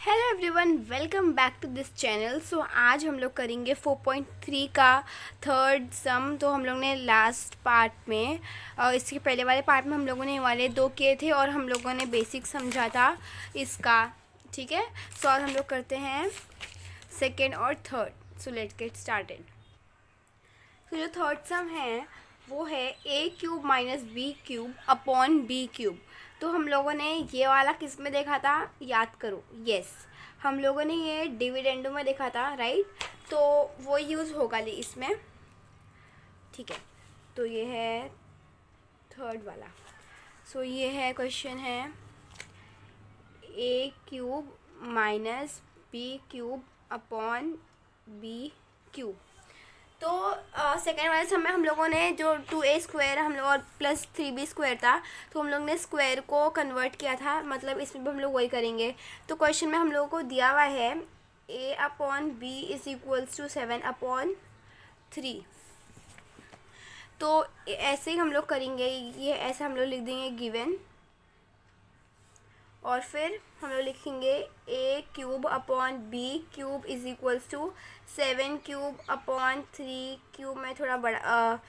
Hello everyone, welcome back to this channel. So आज हम लोग करेंगे 4.3 का थर्ड सम। तो हम लोग ने लास्ट पार्ट में इसके पहले वाले पार्ट में हम लोगों ने ये वाले दो किए थे और हम लोगों ने बेसिक समझा था इसका। ठीक है, सो आज हम लोग करते हैं सेकेंड और third. So let's get started. तो जो थर्ड सम है वो है a cube minus B cube upon B cube. तो हम लोगों ने ये वाला किस में देखा था, याद करो। यस, हम लोगों ने ये डिविडेंडो में देखा था, राइट। तो वो यूज़ होगा इसमें। ठीक है, तो ये है थर्ड वाला। सो ये है क्वेश्चन है a cube minus B cube upon B cube. तो सेकेंड वाले समय हम लोगों ने जो 2a² हम लोग और प्लस 3b² था, तो हम लोग ने स्क्वायर को कन्वर्ट किया था, मतलब इसमें भी हम लोग वही करेंगे। तो क्वेश्चन में हम लोगों को दिया हुआ है a upon B is equals to 7/3। तो ऐसे ही हम लोग करेंगे, ये ऐसे हम लोग लिख देंगे गिवन, और फिर हम लोग लिखेंगे a cube upon B cube is equals to 7 cube upon 3 cube. मैं थोड़ा बड़ा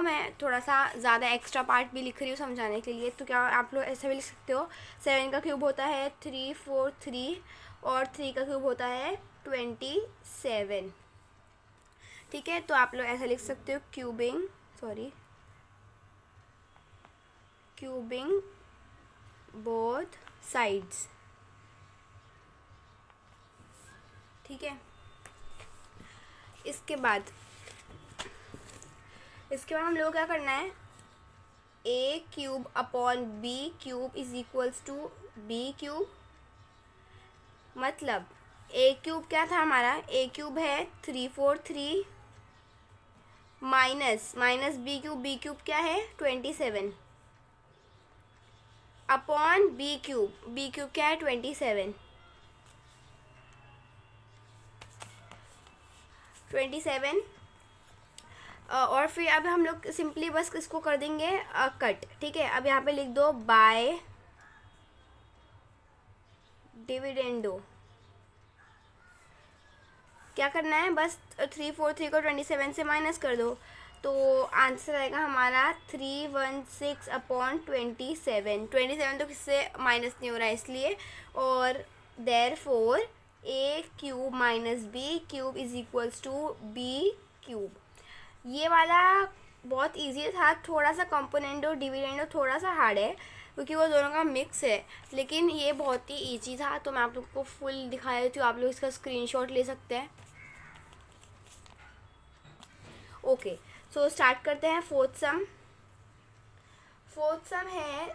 मैं थोड़ा सा ज़्यादा एक्स्ट्रा पार्ट भी लिख रही हूँ समझाने के लिए। तो क्या आप लोग ऐसे भी लिख सकते हो, 7 का क्यूब होता है 3 4 3 और 3 का क्यूब होता है 27। ठीक है, तो आप लोग ऐसा लिख सकते हो क्यूबिंग बोथ साइड्स। ठीक है, इसके बाद हम लोग क्या करना है, a cube upon B cube is equals to B cube. मतलब a क्यूब क्या था हमारा, a क्यूब है 343 माइनस बी क्यूब क्या है 27 अपॉन बी क्यूब क्या है 27 और फिर अब हम लोग सिंपली बस इसको कर देंगे कट। ठीक है, अब यहाँ पे लिख दो बाय डिविडेंडो। क्या करना है, बस 343 को 27 से माइनस कर दो, तो आंसर आएगा हमारा 316/27। तो किससे माइनस नहीं हो रहा है इसलिए, और therefore a cube minus B cube is equals to B cube. ये वाला बहुत इजी था, थोड़ा सा कंपोनेंट और डिविडेंडो थोड़ा सा हार्ड है क्योंकि वो दोनों का मिक्स है, लेकिन ये बहुत ही इजी था। तो मैं आप लोग को फुल दिखा देती हूँ, आप लोग इसका स्क्रीनशॉट ले सकते हैं। ओके, सो स्टार्ट करते हैं फोर्थ सम है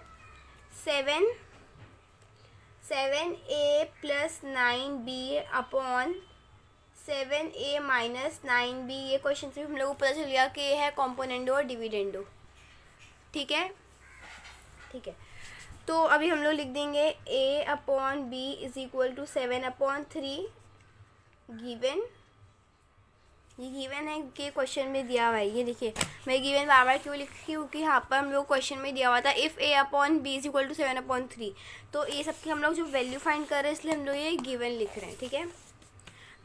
7a plus 9b upon 7a minus 9b। ये क्वेश्चन से हम लोग को पता चल गया कि ये है कॉम्पोनेंडो और डिविडेंडो। ठीक है, तो अभी हम लोग लिख देंगे a upon b is equal to 7/3 given. ये गिवन है कि क्वेश्चन में दिया हुआ है। ये देखिए, मैं गिवन बार बार क्यों लिखी, क्योंकि यहाँ पर हम लोग क्वेश्चन में दिया हुआ था if a upon B is equal to 7/3। तो ये सबकी हम लोग जो वैल्यू फाइंड कर रहे हैं, इसलिए हम लोग ये गिवन लिख रहे हैं। ठीक है,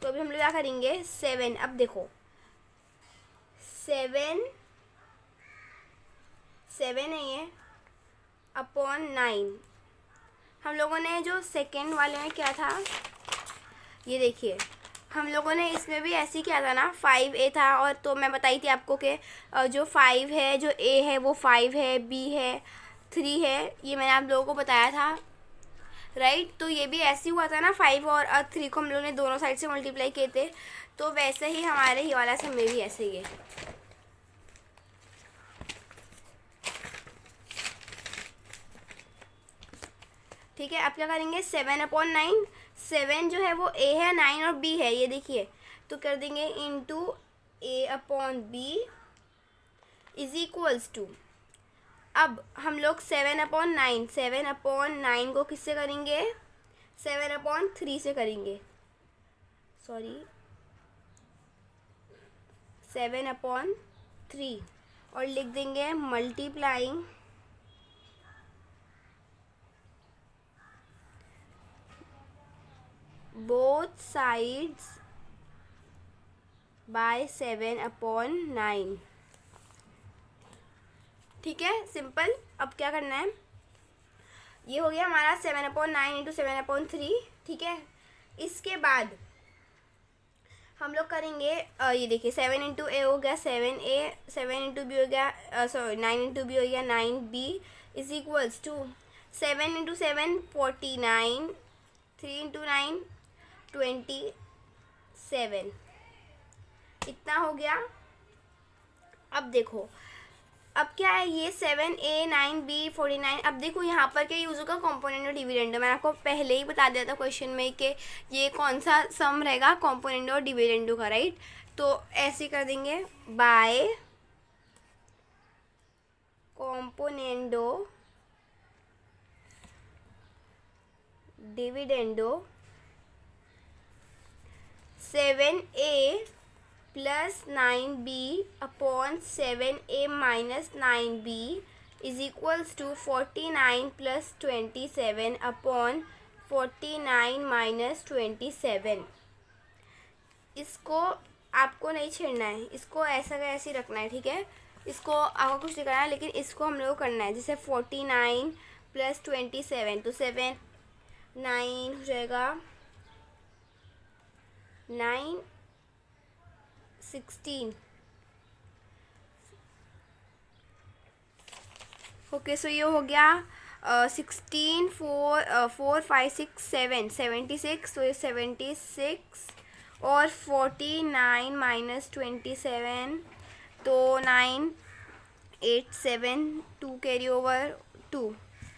तो अभी हम लोग क्या करेंगे 7। अब देखो 7 है ये अपॉन 9। हम लोगों ने जो सेकेंड वाले में क्या था, ये देखिए, हम लोगों ने इसमें भी ऐसे ही किया था ना, 5a था। और तो मैं बताई थी आपको कि जो 5 है, जो a है वो 5 है, b है 3 है, ये मैंने आप लोगों को बताया था, राइट। तो ये भी ऐसे ही हुआ था ना, 5 और 3 को हम लोगों ने दोनों साइड से मल्टीप्लाई किए थे। तो वैसे ही हमारे ही वाला सब में भी ऐसे ही है। ठीक है, अब क्या करेंगे 7/9। 7 जो है वो a है, 9 और b है, ये देखिए। तो कर देंगे into a upon B is equals to, अब हम लोग 7/9 को किससे करेंगे, 7/3 से करेंगे, 7/3, और लिख देंगे मल्टीप्लाइंग बोथ साइड्स बाय 7/9। ठीक है, सिंपल। अब क्या करना है, ये हो गया हमारा 7/9 इंटू 7/3। ठीक है, इसके बाद हम लोग करेंगे ये देखिए 7 इंटू ए हो गया 7a, 7 इंटू बी हो गया सॉरी 9 इंटू बी हो गया 9b is equals to 7 into 7 49, 3 into 9 27, इतना हो गया। अब देखो, अब क्या है, ये 7a 9b 49। अब देखो यहाँ पर क्या यूज होगा, कॉम्पोनेंट और डिविडेंड। मैंने आपको पहले ही बता दिया था क्वेश्चन में कि ये कौन सा सम रहेगा, कॉम्पोनेंट और डिविडेंडो का, राइट। तो ऐसे कर देंगे, by componendo dividendo 7a plus 9b upon 7a minus 9b is equals to 49 plus 27 upon 49 minus 27। इसको आपको नहीं छेड़ना है, इसको ऐसा का ऐसे रखना है, ठीक है। इसको आपको कुछ नहीं करना है, लेकिन इसको हम लोग को करना है। जैसे 49 प्लस 27 तो 7 9 हो जाएगा 9 16। ओके, सो ये हो गया 16 4 5 6 7 76। तो ये 76 और 49 माइनस 27 तो 9 8 7 2 कैरी ओवर 2।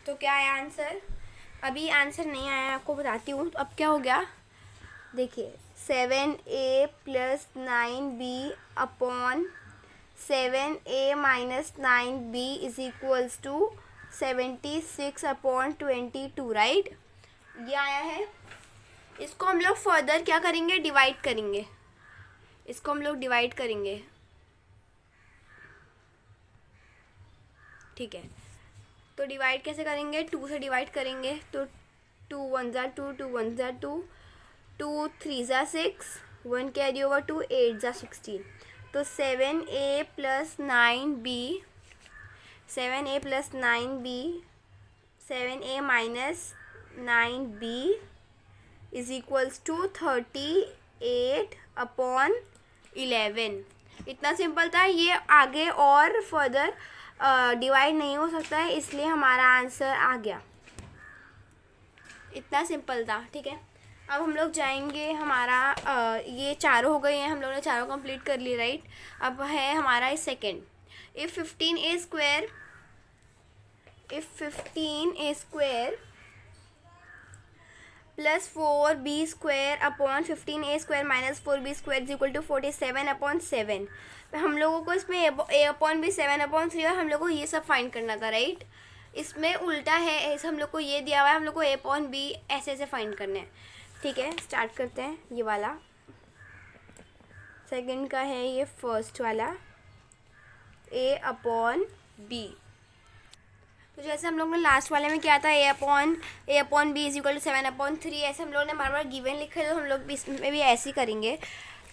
तो क्या है आंसर? अभी आंसर नहीं आया, आपको बताती हूँ। तो अब क्या हो गया, देखिए 7a plus 9b upon 7a minus 9b is equals to 76 upon 22, right. ये आया है। इसको हम लोग फर्दर क्या करेंगे, डिवाइड करेंगे। इसको हम लोग डिवाइड करेंगे, ठीक है। तो डिवाइड कैसे करेंगे, 2 से डिवाइड करेंगे। तो 2 1 ज़ा 2, 2 1 ज़ा 2, 2 3 ज़ा 6, 1 कैरी ओवर 2, 8 ज़ा 16। तो 7a plus 9b 7a plus 9b 7a minus 9b is equals to 38 upon 11। इतना सिंपल था। ये आगे और फर्दर डिवाइड नहीं हो सकता है, इसलिए हमारा आंसर आ गया। इतना सिंपल था, ठीक है। अब हम लोग जाएंगे, हमारा ये चारों हो गए हैं, हम लोगों ने चारों कंप्लीट कर लिए, राइट। अब है हमारा second. If 15a square plus 4b square upon 15a square minus 4b square is equal to 47/7। हम लोगों को इसमें a अपॉन b 7/3 और हम लोग को ये सब फाइंड करना था, राइट। इसमें उल्टा है, ऐसे हम लोग को ये दिया हुआ है, हम लोग को a अपॉन b ऐसे ऐसे फाइंड करने हैं, ठीक है। स्टार्ट करते हैं। ये वाला सेकंड का है, ये फर्स्ट वाला a अपॉन b। तो जैसे हम लोग ने लास्ट वाले में किया था, a upon b is equal to 7/3, ऐसे हम लोगों ने बार बार गिवन लिखे, तो हम लोग भी इसमें भी ऐसे ही करेंगे।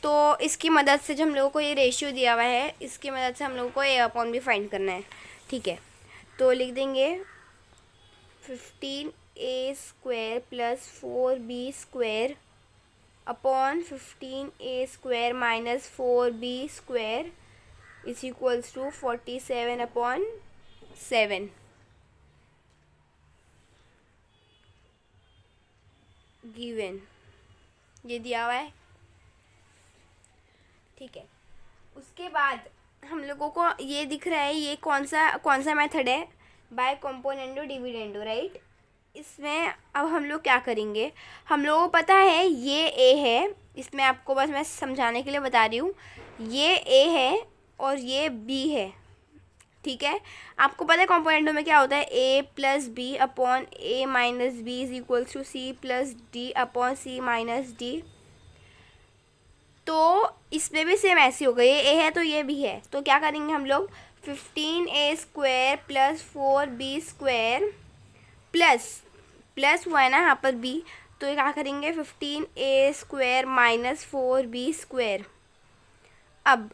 तो इसकी मदद से जो हम लोगों को ये रेशियो दिया हुआ है, इसकी मदद से हम लोगों को a अपॉन b फाइंड करना है, ठीक है। तो लिख देंगे 15a square plus 4b square upon 15a square minus 4b square is equals to 47/7 given. ये दिया हुआ है, ठीक है। उसके बाद हम लोगों को ये दिख रहा है, ये कौन सा मेथड है, बाय कॉम्पोनेंडो डिविडेंडो, राइट। इसमें अब हम लोग क्या करेंगे, हम लोगों को पता है ये a है, इसमें आपको बस मैं समझाने के लिए बता रही हूँ। ये a है और ये b है, ठीक है। आपको पता है कॉम्पोनेंटो में क्या होता है, a plus B upon a minus B is equals to c plus D upon c minus D. तो इसमें भी सेम ऐसी हो गई, ये a है तो ये भी है। तो क्या करेंगे हम लोग, 15a square plus 4b square plus हुआ है ना यहाँ पर b, तो ये क्या करेंगे 15a² माइनस 4b²। अब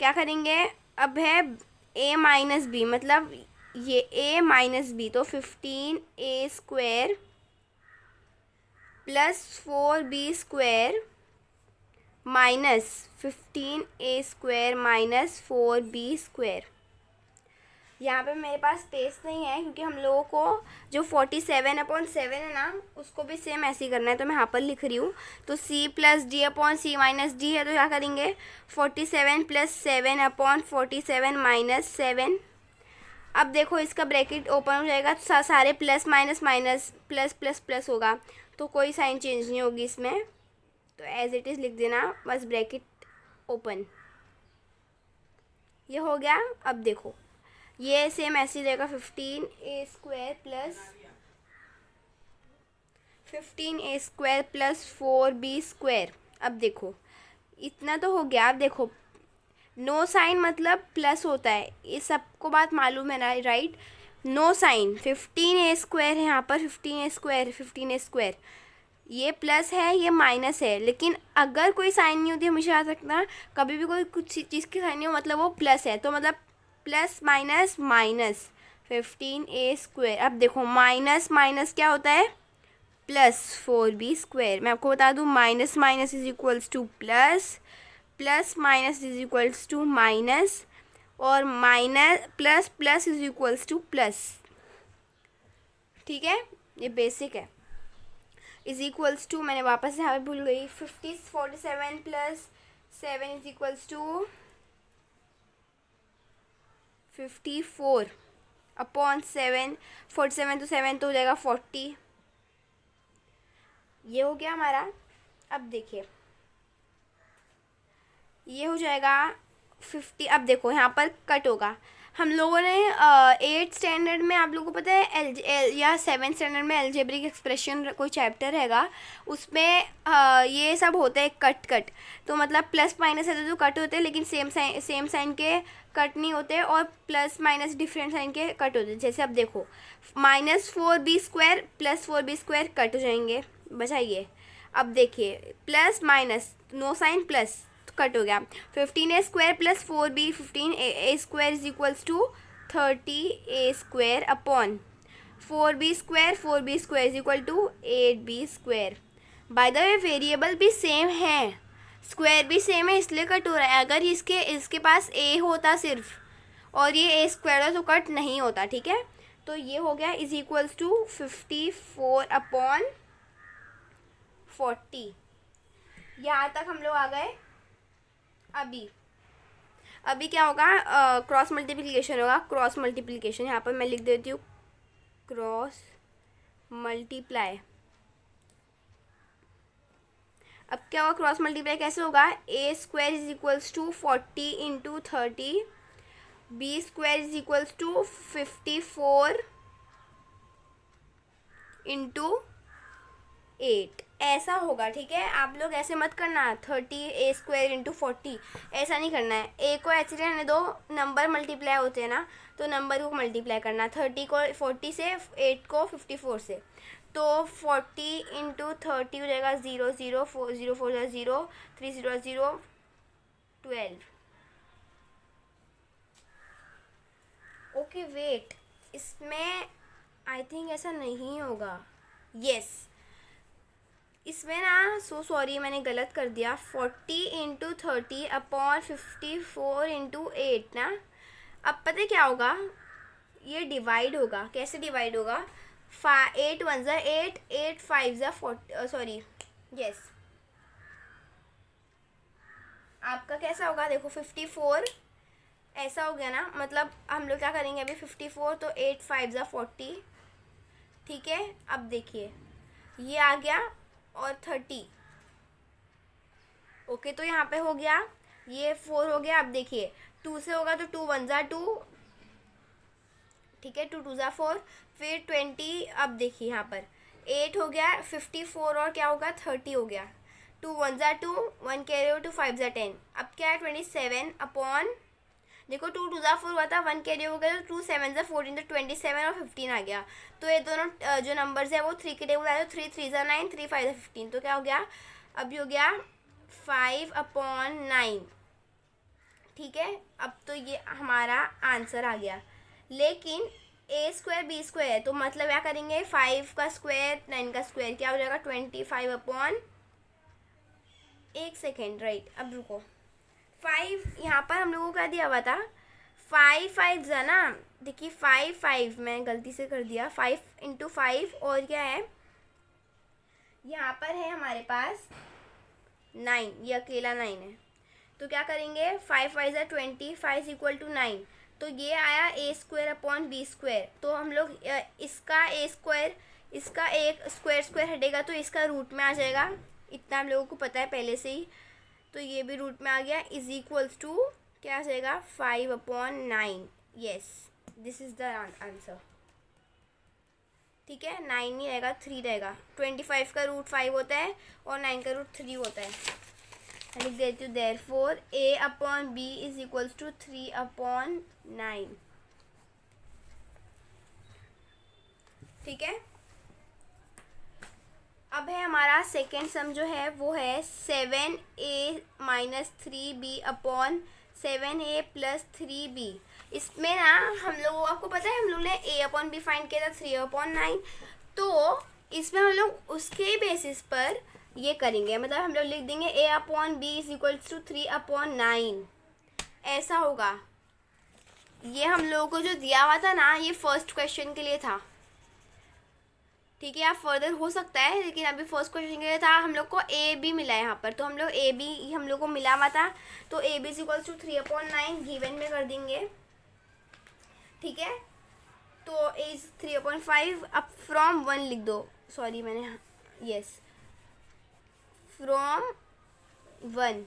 क्या करेंगे, अब है a माइनस बी, मतलब ये a माइनस बी, तो 15a² plus 4b² minus 15a² minus 4b²। यहाँ पे मेरे पास स्पेस नहीं है क्योंकि हम लोगों को जो 47/7 है ना उसको भी सेम ऐसे ही करना है, तो मैं यहाँ पर लिख रही हूँ। तो c plus D upon C minus D है, तो क्या करेंगे 47 प्लस 7/47 माइनस 7। अब देखो इसका ब्रैकेट ओपन हो जाएगा, सारे plus minus minus plus plus plus होगा, तो कोई साइन चेंज नहीं होगी इसमें, तो एज इट इज़ लिख देना बस, ब्रैकेट ओपन। ये हो गया। अब देखो ये सेम ऐसे ही रहेगा 15a² प्लस 4b²। अब देखो इतना तो हो गया। अब देखो नो साइन मतलब प्लस होता है, ये सबको बात मालूम है ना, राइट। नो साइन 15a² है यहाँ पर, 15a², ये प्लस है ये माइनस है, लेकिन अगर कोई साइन नहीं होती, हमेशा याद रखना कभी भी कोई कुछ चीज़ की साइन नहीं हो मतलब वो प्लस है, तो मतलब प्लस माइनस माइनस 15a²। अब देखो माइनस माइनस क्या होता है प्लस 4b²। मैं आपको बता दूँ minus minus is equals to plus, plus minus is equals to minus, और minus plus plus is equals to plus. ठीक है, ये बेसिक है। इज इक्वल्स टू, मैंने वापस यहाँ पे भूल गई, 47 प्लस 7 इज इक्वल्स टू 54/7। 47 तो 7 तो हो जाएगा 40। ये हो गया हमारा। अब देखिए ये हो जाएगा 50। अब देखो यहाँ पर कट होगा। हम लोगों ने 8th स्टैंडर्ड में, आप लोगों को पता है या 7th स्टैंडर्ड में एल्जेब्रिक एक्सप्रेशन कोई चैप्टर हैगा, उसमें ये सब होता है कट कट। तो मतलब प्लस माइनस है तो कट होते हैं, लेकिन सेम साइन के कट नहीं होते, और प्लस माइनस डिफरेंट साइन के कट होते हैं। जैसे अब देखो -4b² प्लस 4b² कट हो जाएंगे, बचाइए। अब देखिए plus minus no sign plus cut हो गया, 15a² plus 4b, 15a² is equals to 30a² upon 4b² is equal to 8b²। By the way variable भी सेम है, स्क्वायर भी सेम है, इसलिए कट हो रहा है। अगर इसके पास a होता सिर्फ और ये a² हो तो कट नहीं होता, ठीक है। तो ये हो गया इज इक्वल्स टू 54/40। यहाँ तक हम लोग आ गए। अभी क्या होगा, क्रॉस मल्टीप्लिकेशन होगा। क्रॉस मल्टीप्लिकेशन यहाँ पर मैं लिख देती हूँ, क्रॉस मल्टीप्लाई। अब क्या होगा, क्रॉस मल्टीप्लाई कैसे होगा, a² is equals to 40 into 30, b² is equals to 54 into 8, ऐसा होगा, ठीक है। आप लोग ऐसे मत करना 30a² इंटू 40, ऐसा नहीं करना है। a को ऐसे रहने दो, नंबर मल्टीप्लाई होते हैं ना, तो नंबर को मल्टीप्लाई करना, 30 को 40 से, 8 को 54 से। तो 40 इंटू 30 हो जाएगा 0 0 4 0 4 0 3 0 0 12। ओके वेट, इसमें आई थिंक ऐसा नहीं होगा। यस, इसमें ना सॉरी मैंने गलत कर दिया, 40 इंटू 30 अपॉन 54 इंटू 8 ना। अब पता है क्या होगा, ये डिवाइड होगा। कैसे डिवाइड होगा, 8 1 ज़ा 8, 8 5 ज़ा 40, सॉरी यस। आपका कैसा होगा, देखो 54 ऐसा हो गया ना, मतलब हम लोग क्या करेंगे अभी 54, तो 8 5 ज़ा 40, ठीक है। अब देखिए ये आ गया और 30, ओके। तो यहाँ पे हो गया, ये 4 हो गया। अब देखिए 2 से होगा तो 2 1 ज़ा 2, ठीक है, 2 2 ज़ा 4, फिर 20। अब देखिए यहाँ पर 8 हो गया, 54 और क्या होगा 30 हो गया, 2 1 ज़ा 2, 1 कैरी हो, 2 5 ज़ा 10। अब क्या है 27 अपॉन देखो 2 2 ज़ा 4 हुआ था, 1 कैरी हो गया तो 2 7 ज़ा 14 तो 27 और 15 आ गया। तो ये दोनों जो नंबर्स है वो 3 के टेबल आए तो 3 3 ज़ा 9, 3 5 ज़ा 15। तो क्या हो गया, अभी हो गया 5/9। ठीक है, अब तो ये हमारा आंसर आ गया। लेकिन a² b² है तो मतलब क्या करेंगे, 5 का स्क्वायर 9 का स्क्वायर क्या हो जाएगा, 25/। एक सेकेंड, राइट, अब रुको। 5 यहाँ पर हम लोगों को क्या दिया हुआ था, 5 5 ज़ा ना, देखिए 5 5 मैं गलती से कर दिया, 5 × 5 और क्या है यहाँ पर है हमारे पास 9, ये अकेला 9 है। तो क्या करेंगे, 5 5 ज़ा 20, 5 = 9। तो ये आया a²/b²। तो हम लोग इसका a², इसका एक स्क्वायर हटेगा तो इसका रूट में आ जाएगा, इतना हम लोगों को पता है पहले से ही। तो ये भी रूट में आ गया, = क्या आ जाएगा, 5/9। Yes, this is the answer. ठीक है, 9 नहीं रहेगा, 3 रहेगा। 25 का रूट 5 होता है और 9 का रूट 3 होता है। मैं लिख देती हूँ, देयरफॉर a/b = 3/9। ठीक है, अब है हमारा सेकेंड सम जो है वो है 7a - 3b/7a + 3b। इसमें ना हम लोग, आपको पता है हम लोग ने a/b फाइंड किया था 3/9। तो इसमें हम लोग उसके बेसिस पर ये करेंगे, मतलब हम लोग लिख देंगे a/b = 3/9। ऐसा होगा। ये हम लोगों को जो दिया हुआ था ना, ये फर्स्ट क्वेश्चन के लिए था। ठीक है, आप फर्दर हो सकता है, लेकिन अभी फर्स्ट क्वेश्चन के लिए था। हम लोग को ए बी मिला है यहाँ पर, तो हम लोग ए बी हम लोग को मिला हुआ था। तो a/b = 3/9 गिवन में कर देंगे। ठीक है, तो a इज 3/5। अब फ्रॉम 1 लिख दो, सॉरी मैंने, यस, फ्रॉम 1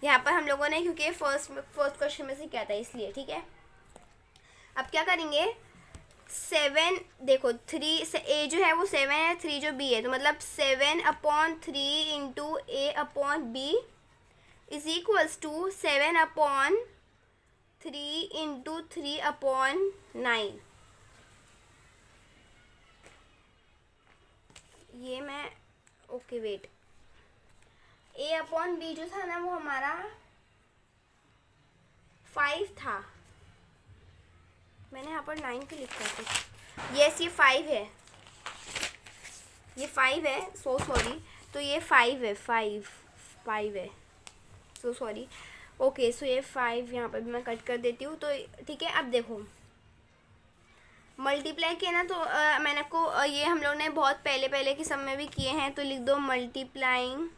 यहाँ पर हम लोगों ने, क्योंकि फर्स्ट क्वेश्चन में से क्या था इसलिए। ठीक है, अब क्या करेंगे, 7 देखो 3 से a जो है वो 7 है, 3 जो b है, तो मतलब 7/3 × a/b = 7/3 × 3/9। ये मैं, ओके वेट, a/b जो था ना वो हमारा 5 था, मैंने यहाँ पर 9 पे लिखा था। यस, ये 5 है, ये 5 है, सो सॉरी। तो ये 5 है, 5 है, सो सॉरी। ओके, सो ये 5 यहाँ पर भी मैं कट कर देती हूँ। तो ठीक है, अब देखो मल्टीप्लाई किया ना, तो मैंने को ये हम लोग ने बहुत पहले के समय में भी किए हैं। तो लिख दो multiplying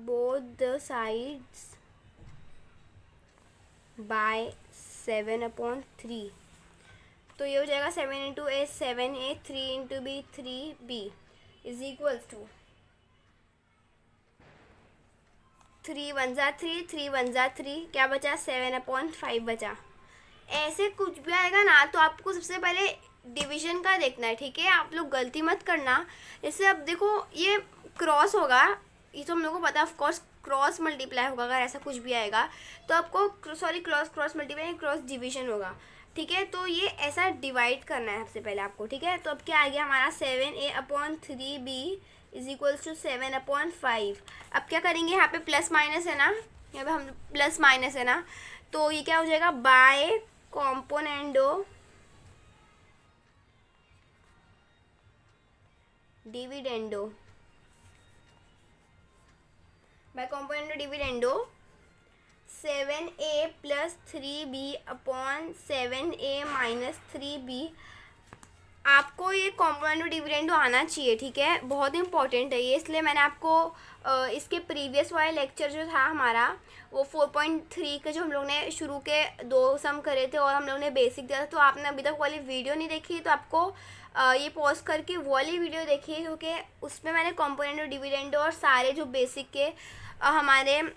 both the sides by 7/3। तो ये हो जाएगा 7 × a 7a, 3 × b 3b = 3 1 ज़ा 3, 3 1 ज़ा 3, क्या बचा, 7/5 बचा। ऐसे कुछ भी आएगा ना तो आपको सबसे पहले डिवीजन का देखना है। ठीक है, आप लोग गलती मत करना। जैसे अब देखो ये क्रॉस होगा, ये तो हम लोग को पता है, ऑफ कोर्स क्रॉस मल्टीप्लाई होगा। अगर ऐसा कुछ भी आएगा तो आपको, sorry, cross multiply, cross division होगा। ठीक है, तो ये ऐसा डिवाइड करना है सबसे पहले आपको। ठीक है, तो अब क्या आ गया हमारा, 7a/3b = 7/5। अब क्या करेंगे, यहाँ पे प्लस माइनस है ना, यहाँ पे हम प्लस माइनस है ना, तो ये क्या हो जाएगा, by componendo dividendo, by componendo dividendo 7a + 3b/7a - 3b। आपको ये कॉम्पोनेंडो डिविडेंडो आना चाहिए। ठीक है, बहुत इंपॉर्टेंट है ये, इसलिए मैंने आपको इसके प्रीवियस वाले लेक्चर जो था हमारा वो 4.3 के, जो हम लोग ने शुरू के 2 सम करे थे और हम लोग ने बेसिक दिया था, तो आपने अभी तक वाली वीडियो नहीं देखी तो आपको ये पॉज करके वो वाली वीडियो देखिए, क्योंकि उसमें मैंने कॉम्पोनेंडो डिविडेंडो और सारे जो बेसिक के हमारे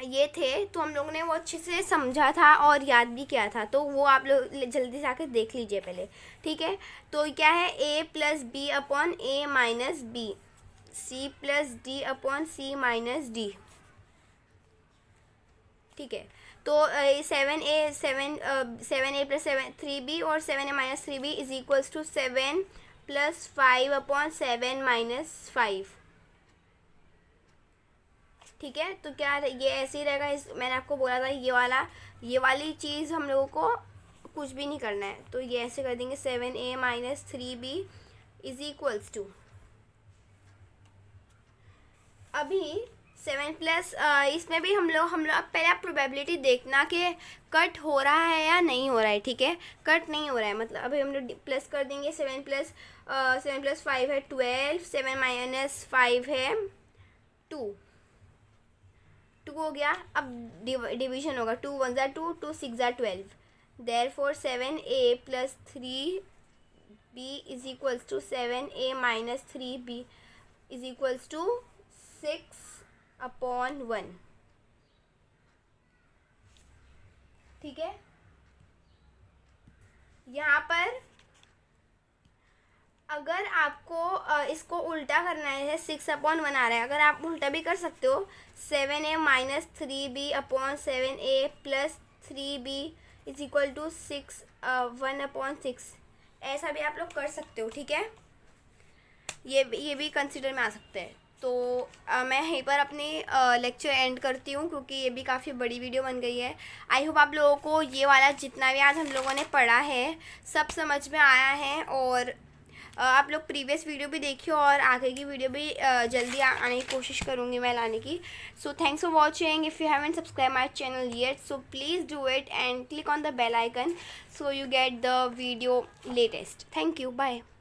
ये थे, तो हम लोगों ने वो अच्छे से समझा था और याद भी किया था। तो वो आप लोग जल्दी से आकर देख लीजिए पहले। ठीक है, तो क्या है, a + b/a - b C plus D upon C minus D, ठीक है। तो 7a प्लस 3b और 7a minus 3b is equals to 7 plus 5 upon 7 minus 5, ठीक है। तो क्या ये ऐसे ही रहेगा, मैंने आपको बोला था ये वाली चीज़ हम लोगों को कुछ भी नहीं करना है, तो ये ऐसे कर देंगे 7a minus 3b is equals to, अभी 7 प्लस इसमें भी हम लोग पहले आप प्रोबेबिलिटी देखना कि कट हो रहा है या नहीं हो रहा है, ठीक है। कट नहीं हो रहा है मतलब अभी हम लोग प्लस कर देंगे, 7 प्लस 5 है 12, 7 माइनस 5 है 2 हो गया। अब डिवीजन होगा, 2 1 ज़ा 2, 2 6 ज़ा 12, therefore 7a plus 3b is equals to 7a minus 3b is equals to 6/1, ठीक है। यहाँ पर अगर आपको इसको उल्टा करना है, 6/1 आ रहा है, अगर आप उल्टा भी कर सकते हो, 7a minus 3b upon 7a plus 3b is equal to 1/6, ऐसा भी आप लोग कर सकते हो, ठीक है। ये भी कंसिडर में आ सकते हैं। तो मैं यहीं पर अपनी लेक्चर एंड करती हूँ, क्योंकि ये भी काफ़ी बड़ी वीडियो बन गई है। आई होप आप लोगों को ये वाला जितना भी आज हम लोगों ने पढ़ा है सब समझ में आया है, और आप लोग प्रीवियस वीडियो भी देखिए और आगे की वीडियो भी जल्दी आने की कोशिश करूँगी मैं लाने की। So thanks for watching. If you haven't subscribe my channel yet, so please do it and click on the bell icon so you get the video latest. Thank you. Bye.